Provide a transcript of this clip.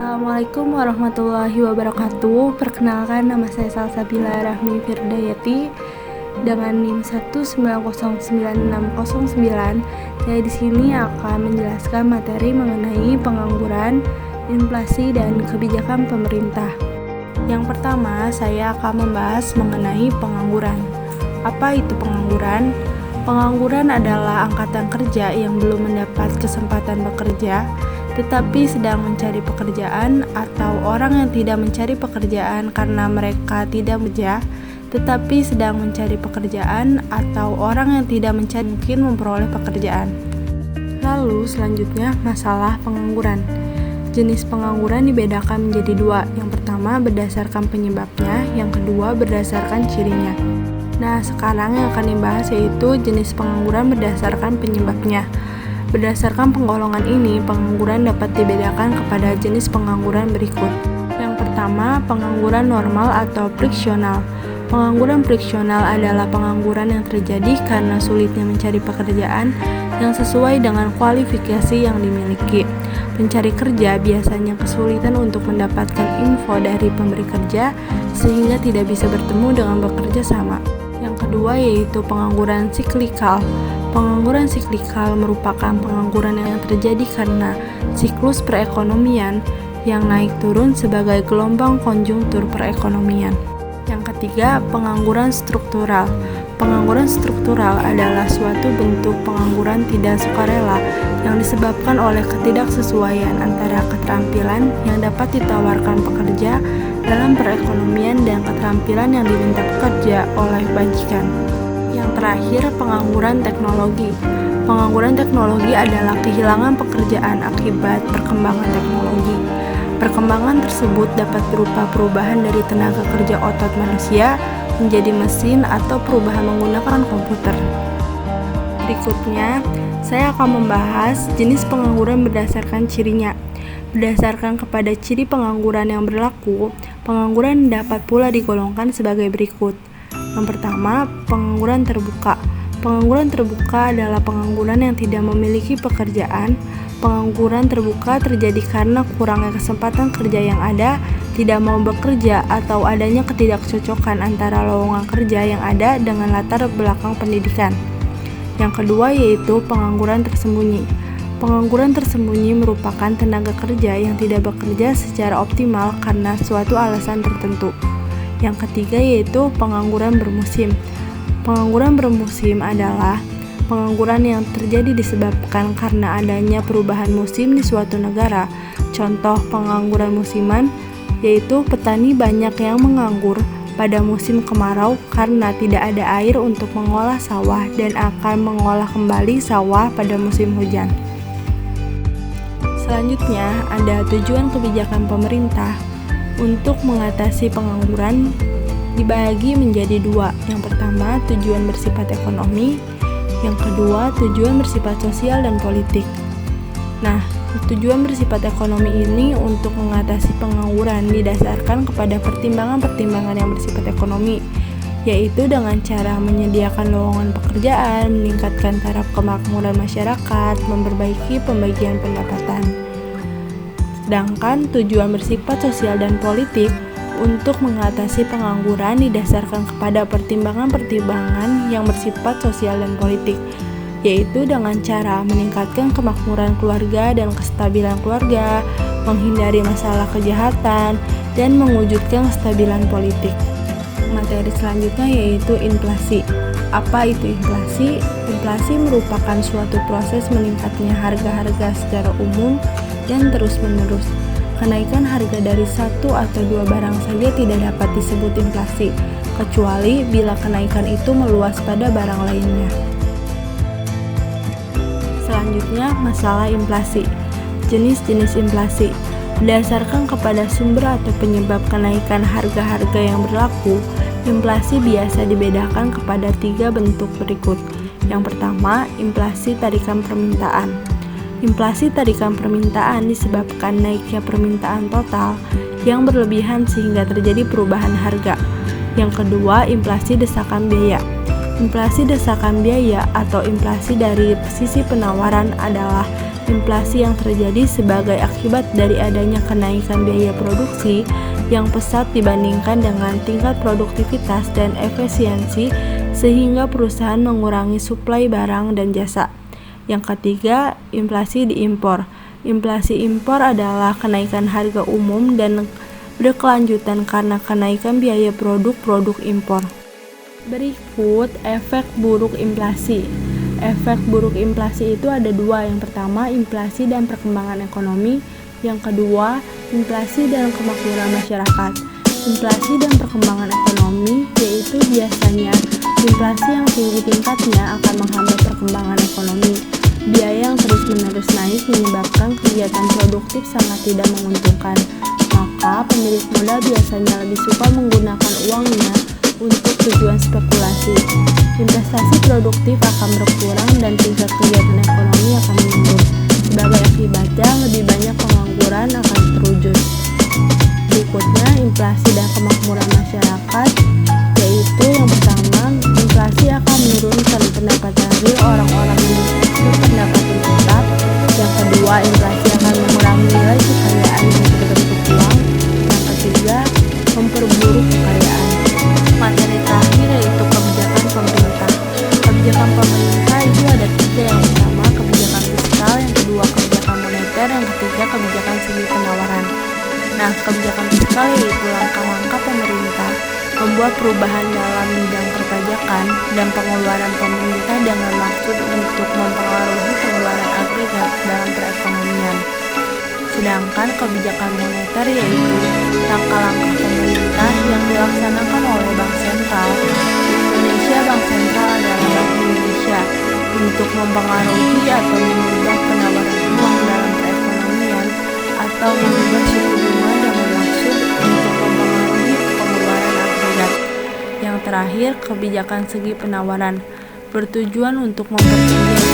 Assalamualaikum warahmatullahi wabarakatuh. Perkenalkan, nama saya Salsabila Rahmi Firdayati dengan NIM 1909609. Saya di sini akan menjelaskan materi mengenai pengangguran, inflasi, dan kebijakan pemerintah. Yang pertama, saya akan membahas mengenai pengangguran. Apa itu pengangguran? Pengangguran adalah angkatan kerja yang belum mendapat kesempatan bekerja tetapi sedang mencari pekerjaan, atau orang yang tidak mencari pekerjaan karena mereka tidak bekerja tetapi sedang mencari pekerjaan, atau orang yang tidak mencari mungkin memperoleh pekerjaan. Lalu selanjutnya masalah pengangguran. Jenis pengangguran dibedakan menjadi dua. Yang pertama berdasarkan penyebabnya, yang kedua berdasarkan cirinya. Nah, sekarang yang akan dibahas yaitu jenis pengangguran berdasarkan penyebabnya. Berdasarkan penggolongan ini, pengangguran dapat dibedakan kepada jenis pengangguran berikut. Yang pertama, pengangguran normal atau friksional. Pengangguran friksional adalah pengangguran yang terjadi karena sulitnya mencari pekerjaan yang sesuai dengan kualifikasi yang dimiliki. Pencari kerja biasanya kesulitan untuk mendapatkan info dari pemberi kerja sehingga tidak bisa bertemu dengan bekerja sama. Yang kedua yaitu pengangguran siklikal. Pengangguran siklikal merupakan pengangguran yang terjadi karena siklus perekonomian yang naik turun sebagai gelombang konjungtur perekonomian. Yang ketiga, pengangguran struktural. Pengangguran struktural adalah suatu bentuk pengangguran tidak sukarela yang disebabkan oleh ketidaksesuaian antara keterampilan yang dapat ditawarkan pekerja dalam perekonomian dan keterampilan yang diminta pekerja oleh majikan. Yang terakhir, pengangguran teknologi. Pengangguran teknologi adalah kehilangan pekerjaan akibat perkembangan teknologi. Perkembangan tersebut dapat berupa perubahan dari tenaga kerja otot manusia menjadi mesin atau perubahan menggunakan komputer. Berikutnya, saya akan membahas jenis pengangguran berdasarkan cirinya. Berdasarkan kepada ciri pengangguran yang berlaku, pengangguran dapat pula digolongkan sebagai berikut. Yang pertama, pengangguran terbuka. Pengangguran terbuka adalah pengangguran yang tidak memiliki pekerjaan. Pengangguran terbuka terjadi karena kurangnya kesempatan kerja yang ada, tidak mau bekerja, atau adanya ketidakcocokan antara lowongan kerja yang ada dengan latar belakang pendidikan. Yang kedua yaitu pengangguran tersembunyi. Pengangguran tersembunyi merupakan tenaga kerja yang tidak bekerja secara optimal karena suatu alasan tertentu. Yang ketiga yaitu pengangguran bermusim. Pengangguran bermusim adalah pengangguran yang terjadi disebabkan karena adanya perubahan musim di suatu negara. Contoh pengangguran musiman yaitu petani banyak yang menganggur pada musim kemarau karena tidak ada air untuk mengolah sawah dan akan mengolah kembali sawah pada musim hujan. Selanjutnya, ada tujuan kebijakan pemerintah untuk mengatasi pengangguran dibagi menjadi dua. Yang pertama, tujuan bersifat ekonomi. Yang kedua, tujuan bersifat sosial dan politik. Nah, tujuan bersifat ekonomi ini untuk mengatasi pengangguran didasarkan kepada pertimbangan-pertimbangan yang bersifat ekonomi, yaitu dengan cara menyediakan lowongan pekerjaan, meningkatkan taraf kemakmuran masyarakat, memperbaiki pembagian pendapatan. Sedangkan tujuan bersifat sosial dan politik untuk mengatasi pengangguran didasarkan kepada pertimbangan-pertimbangan yang bersifat sosial dan politik, yaitu dengan cara meningkatkan kemakmuran keluarga dan kestabilan keluarga, menghindari masalah kejahatan, dan mewujudkan kestabilan politik. Materi selanjutnya yaitu inflasi. Apa itu inflasi? Inflasi merupakan suatu proses meningkatnya harga-harga secara umum dan terus-menerus. Kenaikan harga dari satu atau dua barang saja tidak dapat disebut inflasi, kecuali bila kenaikan itu meluas pada barang lainnya. Selanjutnya, masalah inflasi. Jenis-jenis inflasi. Berdasarkan kepada sumber atau penyebab kenaikan harga-harga yang berlaku, inflasi biasa dibedakan kepada 3 bentuk berikut. Yang pertama, inflasi tarikan permintaan. Inflasi tarikan permintaan disebabkan naiknya permintaan total yang berlebihan sehingga terjadi perubahan harga. Yang kedua, inflasi desakan biaya. Inflasi desakan biaya atau inflasi dari sisi penawaran adalah Inflasi yang terjadi sebagai akibat dari adanya kenaikan biaya produksi yang pesat dibandingkan dengan tingkat produktivitas dan efisiensi sehingga perusahaan mengurangi suplai barang dan jasa. Yang ketiga, inflasi diimpor. Inflasi impor adalah kenaikan harga umum dan berkelanjutan karena kenaikan biaya produk-produk impor. Berikut efek buruk inflasi. Efek buruk inflasi itu ada dua. Yang pertama, inflasi dan perkembangan ekonomi. Yang kedua, inflasi dan kemakmuran masyarakat. Inflasi dan perkembangan ekonomi yaitu biasanya inflasi yang tinggi tingkatnya akan menghambat perkembangan ekonomi. Biaya yang terus-menerus naik menyebabkan kegiatan produktif sangat tidak menguntungkan. Maka pemilik modal biasanya lebih suka menggunakan uangnya untuk tujuan spekulasi. Investasi produktif akan berkurang dan tingkat kegiatan ekonomi akan menurun. Sebagai akibatnya, lebih banyak pengangguran akan terwujud. Berikutnya, inflasi dan kemakmuran masyarakat, yaitu yang pertama, inflasi akan menurunkan pendapatan real orang-orang yang berpendapatan tetap. Yang kedua, inflasi akan mengurangi nilai kekayaan yang berbentuk uang. Yang ketiga, memperburuk kekayaan. Materi terakhir yaitu kebijakan pemerintah. Kebijakan pemerintah itu ada tiga. Yang pertama, kebijakan fiskal. Yang kedua, kebijakan moneter. Yang ketiga, kebijakan segi penawaran. Nah, kebijakan fiskal yaitu langkah-langkah pemerintah membuat perubahan dalam bidang perpajakan dan pengeluaran pemerintah dengan maksud untuk mempengaruhi pengeluaran agregat dalam perekonomian. Sedangkan kebijakan moneter yaitu langkah-langkah pemerintah yang dilaksanakan oleh Bank Sentral. Di Indonesia, Bank Sentral adalah Bank Indonesia untuk mempengaruhi atau mengubah penawaran uang dalam perekonomian atau mengubah suku bunga dengan maksud untuk mempengaruhi pengeluaran agregat. Yang terakhir, kebijakan segi penawaran bertujuan untuk mempertinggi